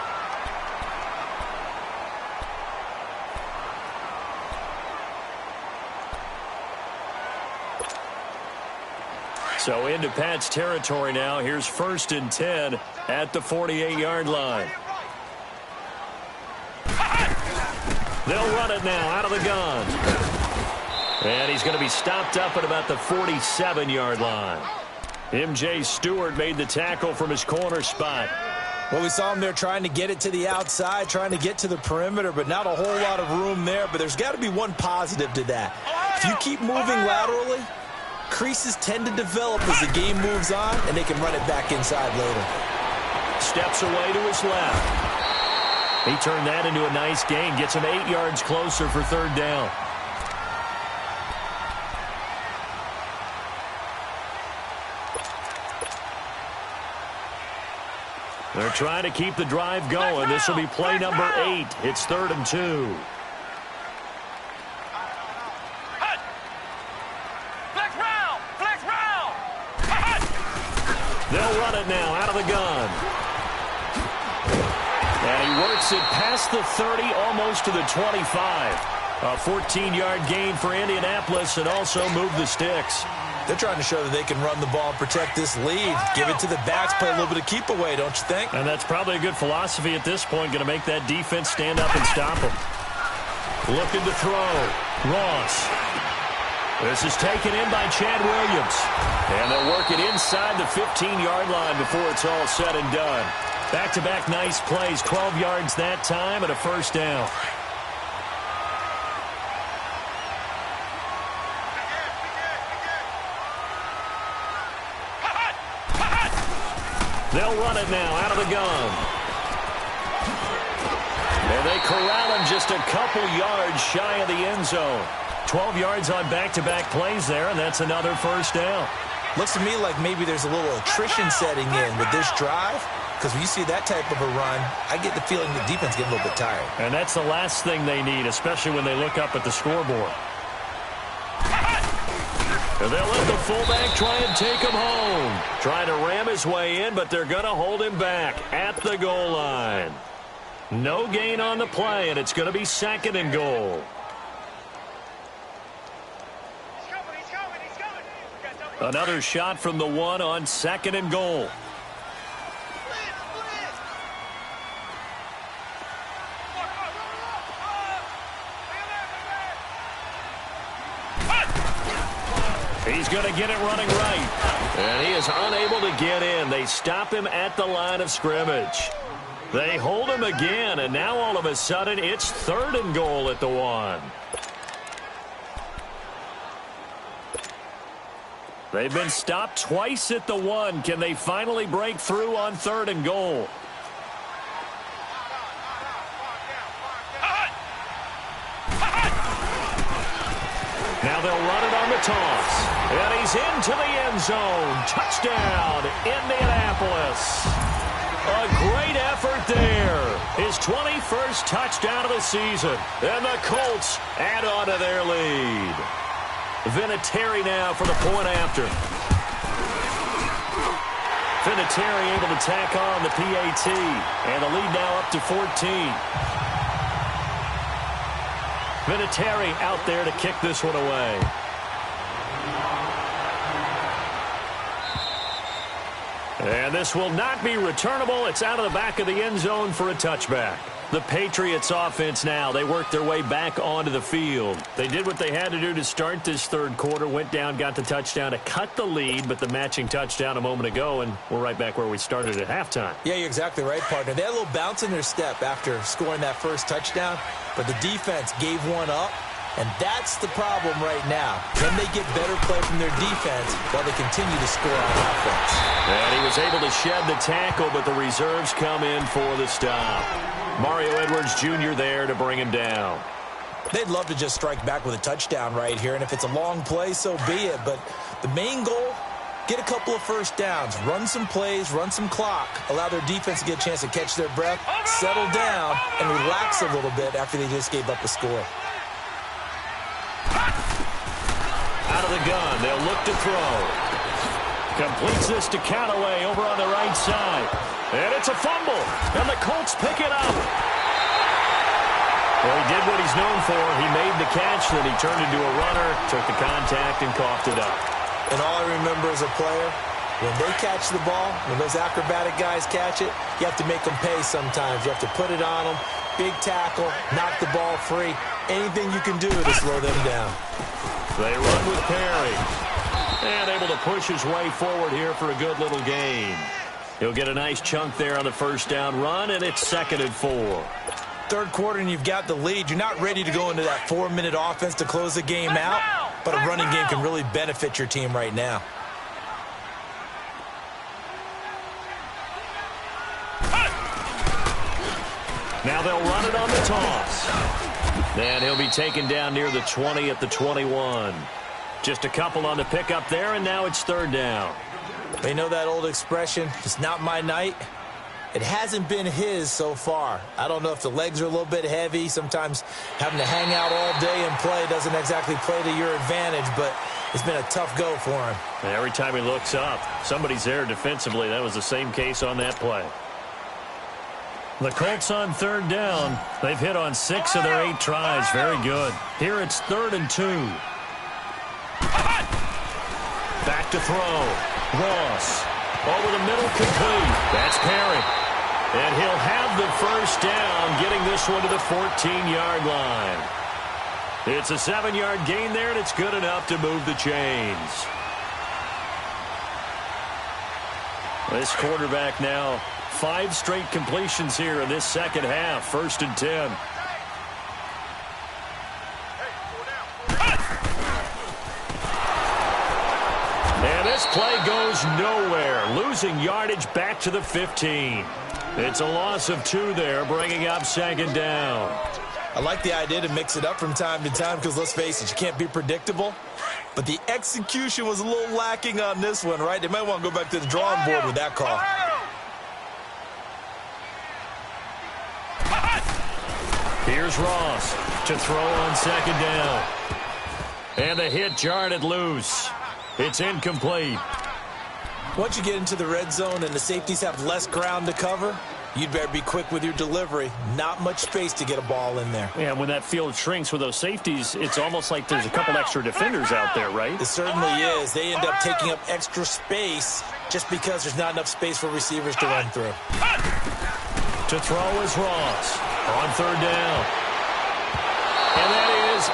So into Pat's territory now. Here's 1st and 10 at the 48-yard line. They'll run it now out of the gun. And he's going to be stopped up at about the 47-yard line. M.J. Stewart made the tackle from his corner spot. Well, we saw him there trying to get it to the outside, trying to get to the perimeter, but not a whole lot of room there. But there's got to be one positive to that. If you keep moving laterally, creases tend to develop as the game moves on, and they can run it back inside later. Steps away to his left. He turned that into a nice gain. Gets him 8 yards closer for 3rd down. They're trying to keep the drive going. This will be play number 8. It's 3rd and 2. They'll run it now out of the gun. And he works it past the 30, almost to the 25. A 14-yard gain for Indianapolis and also move the sticks. They're trying to show that they can run the ball and protect this lead. Give it to the backs, play a little bit of keep away, don't you think? And that's probably a good philosophy at this point, going to make that defense stand up and stop them. Looking to throw. Ross. This is taken in by Chad Williams. And they'll work it inside the 15-yard line before it's all said and done. Back-to-back nice plays, 12 yards that time and a first down. They'll run it now out of the gun. And they corral him just a couple yards shy of the end zone. 12 yards on back-to-back plays there, and that's another first down. Looks to me like maybe there's a little attrition setting in with this drive, because when you see that type of a run, I get the feeling the defense getting a little bit tired. And that's the last thing they need, especially when they look up at the scoreboard. And they'll let the fullback try and take him home. Trying to ram his way in, but they're going to hold him back at the goal line. No gain on the play, and it's going to be 2nd and goal. Another shot from the 1 on 2nd and goal. He's going to get it running right. And he is unable to get in. They stop him at the line of scrimmage. They hold him again, and now all of a sudden it's 3rd and goal at the 1. They've been stopped twice at the 1. Can they finally break through on 3rd and goal? Now they'll run it on the toss. And he's into the end zone. Touchdown, Indianapolis. A great effort there. His 21st touchdown of the season. And the Colts add on to their lead. Vinatieri now for the point after. Vinatieri able to tack on the PAT. And the lead now up to 14. Vinatieri out there to kick this one away. And this will not be returnable. It's out of the back of the end zone for a touchback. The Patriots offense now, they worked their way back onto the field. They did what they had to do to start this 3rd quarter, went down, got the touchdown to cut the lead, but the matching touchdown a moment ago, and we're right back where we started at halftime. Yeah, you're exactly right, partner. They had a little bounce in their step after scoring that first touchdown, but the defense gave one up, and that's the problem right now. Can they get better play from their defense while they continue to score on offense? And he was able to shed the tackle, but the reserves come in for the stop. Mario Edwards Jr. there to bring him down. They'd love to just strike back with a touchdown right here, and if it's a long play, so be it. But the main goal, get a couple of first downs, run some plays, run some clock, allow their defense to get a chance to catch their breath, settle down, and relax a little bit after they just gave up a score. Out of the gun, they'll look to throw. Completes this to Callaway over on the right side. And it's a fumble. And the Colts pick it up. Well, he did what he's known for. He made the catch, then he turned into a runner, took the contact, and coughed it up. And all I remember as a player, when they catch the ball, when those acrobatic guys catch it, you have to make them pay sometimes. You have to put it on them, big tackle, knock the ball free. Anything you can do to slow them down. They run with Perry. And able to push his way forward here for a good little gain. He'll get a nice chunk there on the first down run, and it's 2nd and 4. 3rd quarter, and you've got the lead. You're not ready to go into that 4-minute offense to close the game out, but a running game can really benefit your team right now. Now they'll run it on the toss. And he'll be taken down near the 20 at the 21. Just a couple on the pickup there, and now it's 3rd down. They know that old expression, it's not my night. It hasn't been his so far. I don't know if the legs are a little bit heavy. Sometimes having to hang out all day and play doesn't exactly play to your advantage, but it's been a tough go for him. And every time he looks up, somebody's there defensively. That was the same case on that play. The Colts on 3rd down. They've hit on 6 of their 8 tries. Very good. Here it's 3rd and 2. Back to throw. Ross. Over the middle, complete. That's Perry. And he'll have the first down, getting this one to the 14-yard line. It's a 7-yard gain there, and it's good enough to move the chains. This quarterback now 5 straight completions here in this second half. 1st and 10. And this play goes nowhere. Losing yardage back to the 15. It's a loss of 2 there, bringing up 2nd down. I like the idea to mix it up from time to time because, let's face it, you can't be predictable. But the execution was a little lacking on this one, right? They might want to go back to the drawing board with that call. Here's Ross to throw on 2nd down. And the hit jarred it loose. It's incomplete. Once you get into the red zone and the safeties have less ground to cover, you'd better be quick with your delivery. Not much space to get a ball in there. Yeah, when that field shrinks with those safeties, it's almost like there's a couple extra defenders out there, right? It certainly is. They end up taking up extra space just because there's not enough space for receivers to run through. To throw is Ross on 3rd down. And that is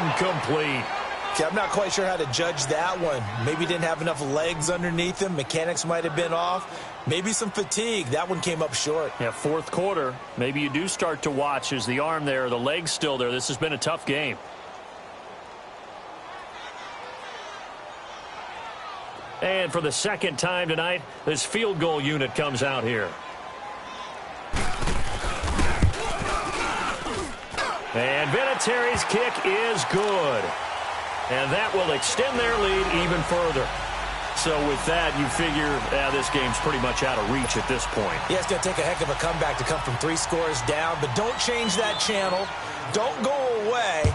incomplete. Okay, I'm not quite sure how to judge that one. Maybe didn't have enough legs underneath him. Mechanics might have been off. Maybe some fatigue. That one came up short. Yeah, 4th quarter. Maybe you do start to watch. Is the arm there, the leg's still there? This has been a tough game. And for the second time tonight, this field goal unit comes out here. And Vinatieri's kick is good. And that will extend their lead even further. So with that, you figure this game's pretty much out of reach at this point. Yeah, it's going to take a heck of a comeback to come from 3 scores down, but don't change that channel. Don't go away.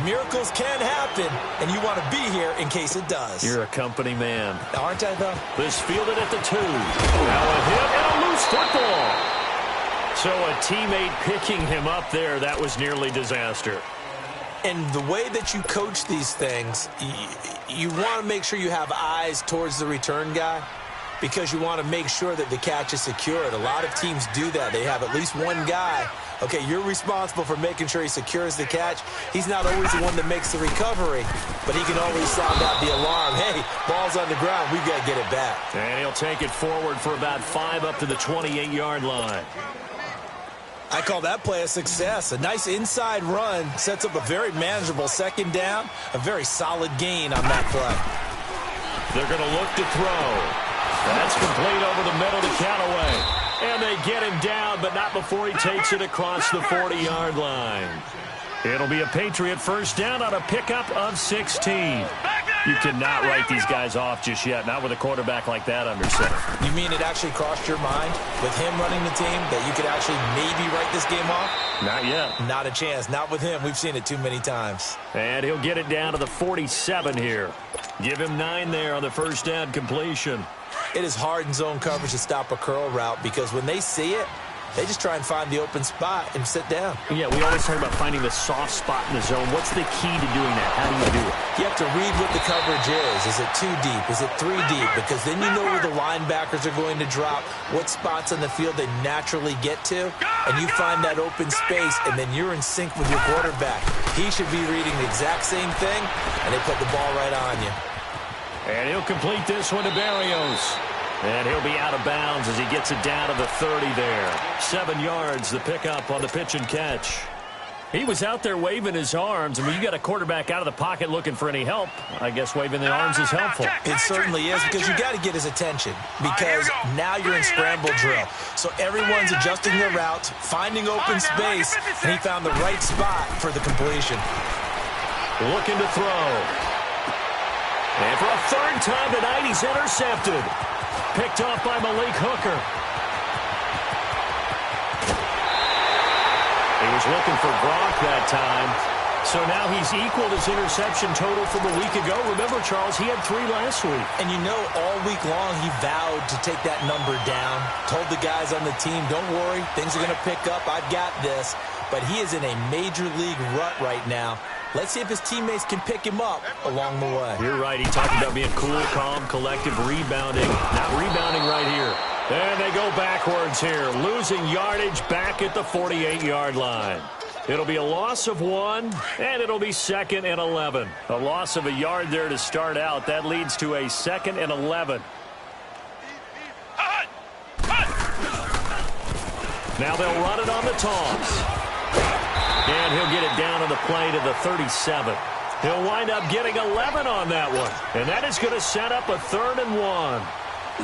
Miracles can happen, and you want to be here in case it does. You're a company man. Aren't I, though? This fielded at the 2. Now a hit and a loose football. So a teammate picking him up there, that was nearly disaster. And the way that you coach these things, you want to make sure you have eyes towards the return guy because you want to make sure that the catch is secured. A lot of teams do that. They have at least one guy. Okay, you're responsible for making sure he secures the catch. He's not always the one that makes the recovery, but he can always sound out the alarm. Hey, ball's on the ground. We've got to get it back. And he'll take it forward for about 5 up to the 28-yard line. I call that play a success. A nice inside run sets up a very manageable second down, a very solid gain on that play. They're going to look to throw. That's complete over the middle to Callaway. And they get him down, but not before he takes it across the 40-yard line. It'll be a Patriot first down on a pickup of 16. You cannot write these guys off just yet, not with a quarterback like that under center. You mean it actually crossed your mind with him running the team that you could actually maybe write this game off? Not yet. Not a chance. Not with him. We've seen it too many times. And he'll get it down to the 47 here. Give him 9 there on the first down completion. It is hard in zone coverage to stop a curl route because when they see it, they just try and find the open spot and sit down. Yeah, we always talk about finding the soft spot in the zone. What's the key to doing that? How do you do it? You have to read what the coverage is. Is it 2 deep? Is it 3 deep? Because then you know where the linebackers are going to drop, what spots on the field they naturally get to, and you find that open space, and then you're in sync with your quarterback. He should be reading the exact same thing, and they put the ball right on you. And he'll complete this one to Berrios. And he'll be out of bounds as he gets it down to the 30 there. 7 yards, the pickup on the pitch and catch. He was out there waving his arms. And when you got a quarterback out of the pocket looking for any help, I guess waving the arms is helpful. It certainly is because you got to get his attention because now you're in scramble drill. So everyone's adjusting their routes, finding open space, and he found the right spot for the completion. Looking to throw. And for a 3rd time tonight, he's intercepted. Picked off by Malik Hooker. He was looking for Gronk that time. So now he's equaled his interception total from a week ago. Remember, Charles, he had 3 last week. And you know, all week long he vowed to take that number down. Told the guys on the team, don't worry, things are going to pick up. I've got this. But he is in a major league rut right now. Let's see if his teammates can pick him up along the way. You're right. He talked about being cool, calm, collective, rebounding. Not rebounding right here. And they go backwards here. Losing yardage back at the 48-yard line. It'll be a loss of 1, and it'll be 2nd and 11. A loss of a yard there to start out. That leads to a 2nd and 11. Now they'll run it on the toss. And he'll get it down on the play to the 37. He'll wind up getting 11 on that one. And that is going to set up a 3rd and 1.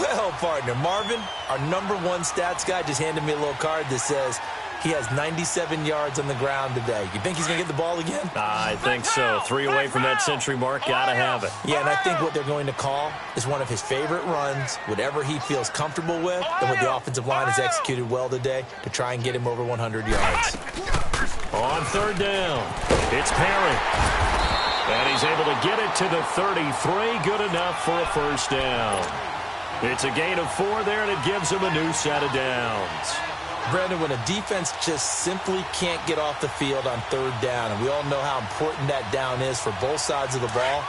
Well, partner, Marvin, our #1 stats guy, just handed me a little card that says he has 97 yards on the ground today. You think he's going to get the ball again? I think so. 3 away from that century mark. Got to have it. Yeah, and I think what they're going to call is one of his favorite runs, whatever he feels comfortable with, and what the offensive line has executed well today to try and get him over 100 yards. On 3rd down, it's Perry. And he's able to get it to the 33. Good enough for a first down. It's a gain of 4 there, and it gives him a new set of downs. Brandon, when a defense just simply can't get off the field on 3rd down, and we all know how important that down is for both sides of the ball,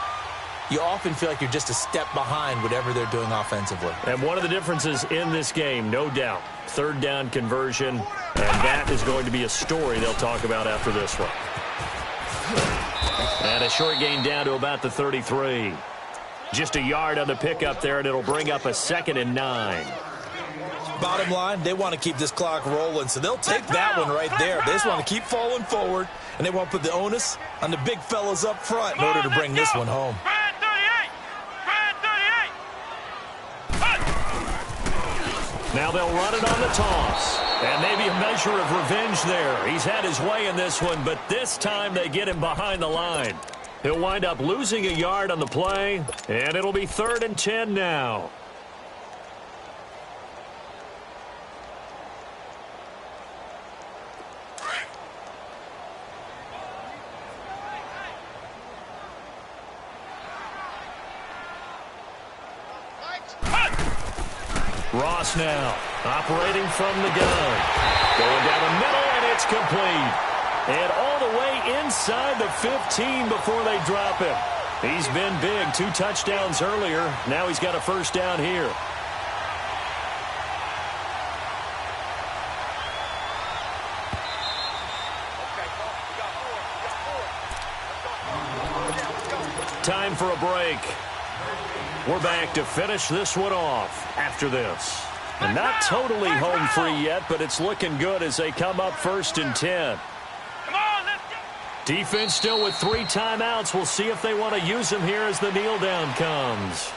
you often feel like you're just a step behind whatever they're doing offensively. And one of the differences in this game, no doubt, 3rd down conversion, and that is going to be a story they'll talk about after this one. And a short gain down to about the 33. Just a yard on the pickup there, and it'll bring up a 2nd and 9. Bottom line, they want to keep this clock rolling, so they'll take that one right there. They just want to keep falling forward, and they want to put the onus on the big fellas up front in order to bring this one home. Now they'll run it on the toss. And maybe a measure of revenge there. He's had his way in this one, but this time they get him behind the line. He'll wind up losing a yard on the play, and it'll be 3rd and 10 now. Ross now, operating from the gun. Going down the middle, and it's complete. And all the way inside the 15 before they drop him. He's been big, 2 touchdowns earlier. Now he's got a first down here. Time for a break. We're back to finish this one off after this. And not totally home free yet, but it's looking good as they come up 1st and 10. Defense still with 3 timeouts. We'll see if they want to use them here as the kneel down comes.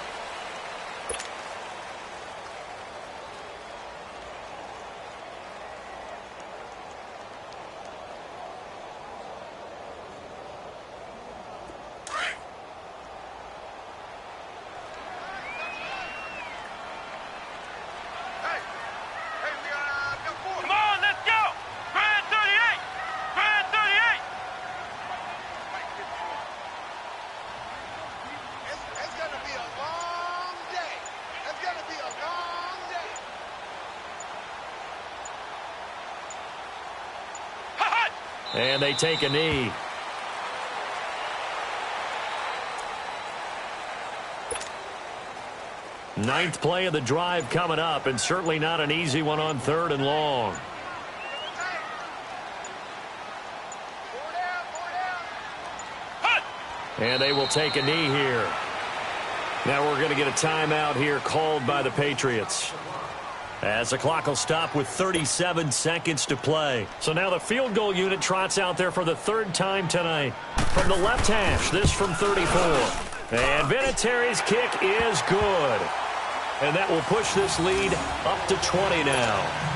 And they take a knee. Ninth play of the drive coming up, and certainly not an easy one on 3rd and long. And they will take a knee here. Now we're going to get a timeout here called by the Patriots, as the clock will stop with 37 seconds to play. So now the field goal unit trots out there for the 3rd time tonight. From the left hash, this from 34. And Vinatieri's kick is good. And that will push this lead up to 20 now.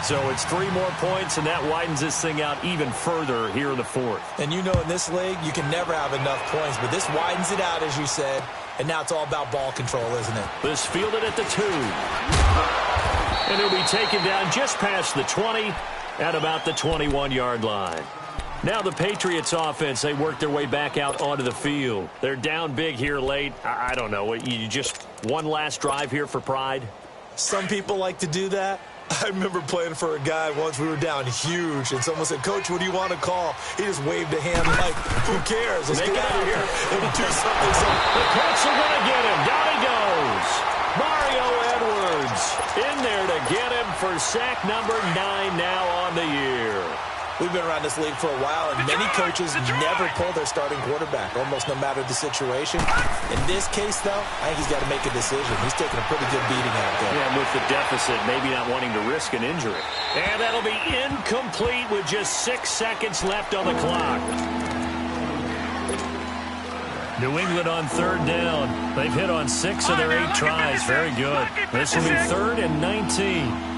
So it's 3 more points, and that widens this thing out even further here in the 4th. And you know in this league, you can never have enough points, but this widens it out, as you said. And now it's all about ball control, isn't it? This fielded at the 2. And he'll be taken down just past the 20 at about the 21-yard line. Now the Patriots offense, they work their way back out onto the field. They're down big here late. I don't know. You just one last drive here for pride? Some people like to do that. I remember playing for a guy once. We were down huge, and someone said, "Coach, what do you want to call?" He just waved a hand like, "Who cares? Let's get out of here and do something." The Colts are going to get him. Down he goes. Mario Edwards in there to get him for sack number 9 now on the year. We've been around this league for a while, and many coaches never pull their starting quarterback, almost no matter the situation. In this case, though, I think he's got to make a decision. He's taking a pretty good beating out there. Yeah, with the deficit, maybe not wanting to risk an injury. And that'll be incomplete with just 6 seconds left on the clock. New England on 3rd down. They've hit on 6 of their 8 tries. Very good. This will be 3rd and 19.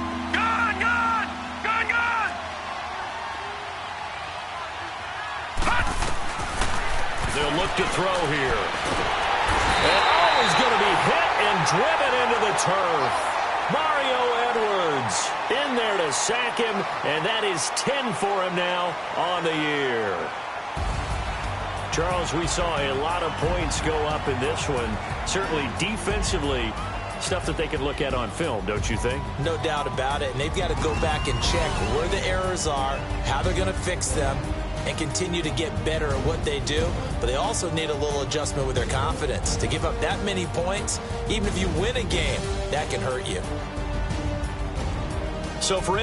They'll look to throw here. And he's going to be hit and driven into the turf. Mario Edwards in there to sack him, and that is 10 for him now on the year. Charles, we saw a lot of points go up in this one. Certainly defensively, stuff that they can look at on film, don't you think? No doubt about it. And they've got to go back and check where the errors are, how they're going to fix them, and continue to get better at what they do. But they also need a little adjustment with their confidence. To give up that many points, even if you win a game, that can hurt you. So for